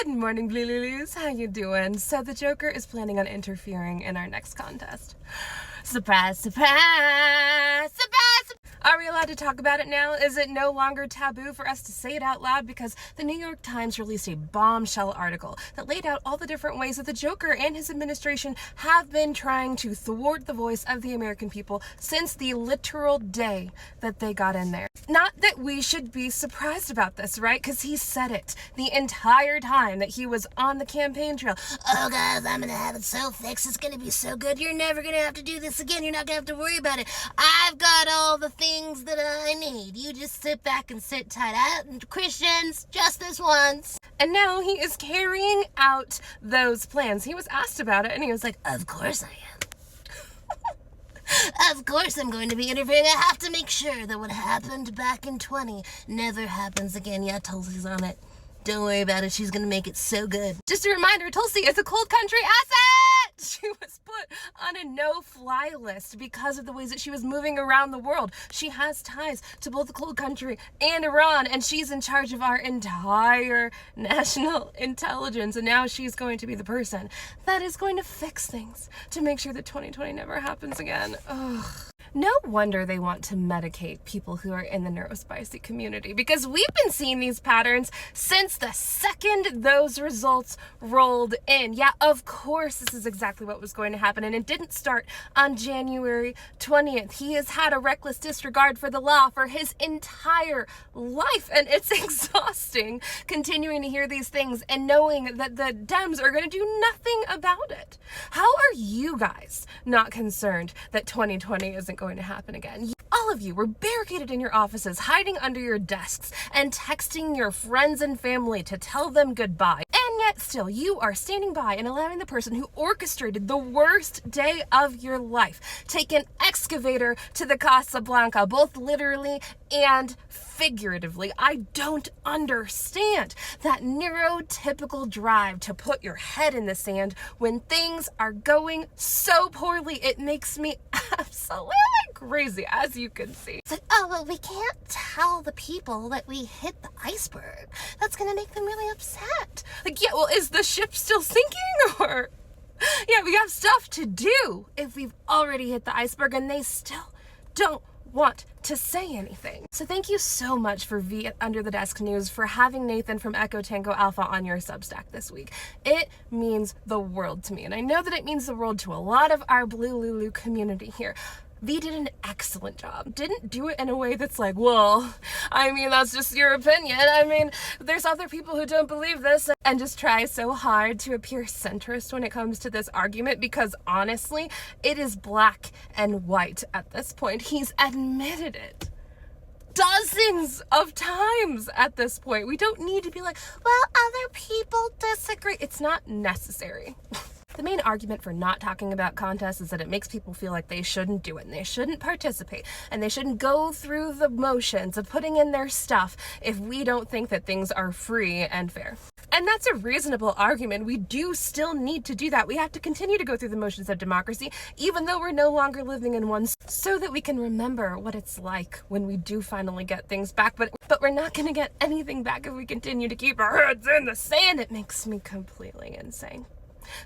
Good morning, Blue Lulus. How you doing? So the Joker is planning on interfering in our next contest. Surprise, surprise, surprise! Are we allowed to talk about it now? Is it no longer taboo for us to say it out loud? Because the New York Times released a bombshell article that laid out all the different ways that the Joker and his administration have been trying to thwart the voice of the American people since the literal day that they got in there. Not that we should be surprised about this, right? Because he said it the entire time that he was on the campaign trail. Oh guys, I'm gonna have it so fixed. It's gonna be so good. You're never gonna have to do this again. You're not gonna have to worry about it. I've got all the things that I need. You just sit back and sit tight. Christians, just this once. And now he is carrying out those plans. He was asked about it and he was like, of course I am. Of course I'm going to be interviewing. I have to make sure that what happened back in 20 never happens again. Yeah, Tulsi's on it. Don't worry about it. She's going to make it so good. Just a reminder, Tulsi is a cold country asset! She was put on a no-fly list because of the ways that she was moving around the world. She has ties to both the cold country and Iran, and she's in charge of our entire national intelligence. And now she's going to be the person that is going to fix things to make sure that 2020 never happens again. Ugh. No wonder they want to medicate people who are in the neurospicy community, because we've been seeing these patterns since the second those results rolled in. Yeah, of course, this is exactly what was going to happen, and it didn't start on January 20th. He has had a reckless disregard for the law for his entire life, and it's exhausting continuing to hear these things and knowing that the Dems are going to do nothing about it. How are you guys not concerned that 2020 isn't going to happen again? All of you were barricaded in your offices, hiding under your desks, and texting your friends and family to tell them goodbye. And yet still, you are standing by and allowing the person who orchestrated the worst day of your life take an excavator to the Casa Blanca, both literally and figuratively. I don't understand that neurotypical drive to put your head in the sand when things are going so poorly. It makes me absolutely crazy, as you can see. It's like, oh, well, we can't tell the people that we hit the iceberg. That's gonna make them really upset. Like, yeah, well, is the ship still sinking? Or, yeah, we have stuff to do if we've already hit the iceberg and they still don't want to say anything. So thank you so much for Under the Desk News for having Nathan from Echo Tango Alpha on your Substack this week. It means the world to me, and I know that it means the world to a lot of our Blue Lulu community here. V did an excellent job. Didn't do it in a way that's like, well, I mean, that's just your opinion. I mean, there's other people who don't believe this, and just try so hard to appear centrist when it comes to this argument, because honestly, it is black and white at this point. He's admitted it dozens of times at this point. We don't need to be like, well, other people disagree. It's not necessary. The main argument for not talking about contests is that it makes people feel like they shouldn't do it and they shouldn't participate and they shouldn't go through the motions of putting in their stuff if we don't think that things are free and fair. And that's a reasonable argument. We do still need to do that. We have to continue to go through the motions of democracy, even though we're no longer living in one, so that we can remember what it's like when we do finally get things back. But we're not going to get anything back if we continue to keep our heads in the sand. It makes me completely insane.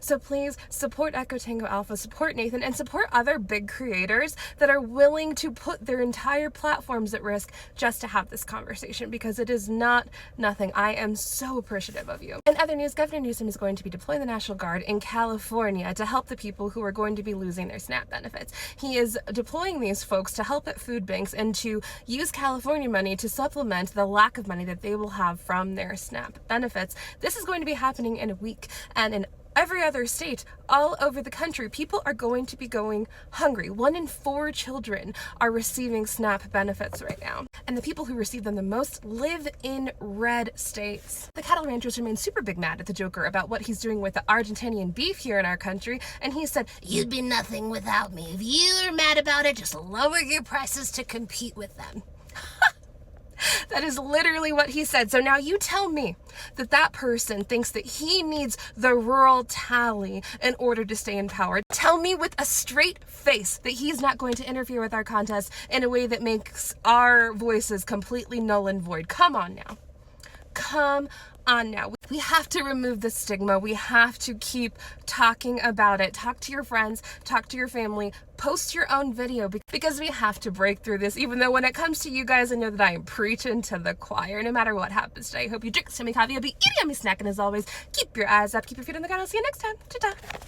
So please support Echo Tango Alpha, support Nathan, and support other big creators that are willing to put their entire platforms at risk just to have this conversation, because it is not nothing. I am so appreciative of you. In other news, Governor Newsom is going to be deploying the National Guard in California to help the people who are going to be losing their SNAP benefits. He is deploying these folks to help at food banks and to use California money to supplement the lack of money that they will have from their SNAP benefits. This is going to be happening in a week, and in every other state all over the country, people are going to be going hungry. 1 in 4 children are receiving SNAP benefits right now. And the people who receive them the most live in red states. The cattle ranchers remain super big mad at the Joker about what he's doing with the Argentinian beef here in our country. And he said, you'd be nothing without me. If you're mad about it, just lower your prices to compete with them. That is literally what he said. So now you tell me that that person thinks that he needs the rural tally in order to stay in power. Tell me with a straight face that he's not going to interfere with our contest in a way that makes our voices completely null and void. Come on now. Come on now. We have to remove the stigma. We have to keep talking about it. Talk to your friends, talk to your family, post your own video, because we have to break through this. Even though when it comes to you guys, I know that I am preaching to the choir. No matter what happens today, I hope you drink some coffee, you'll be eating yummy snack, and as always, keep your eyes up, keep your feet on the ground. I'll see you next time. Ta-ta.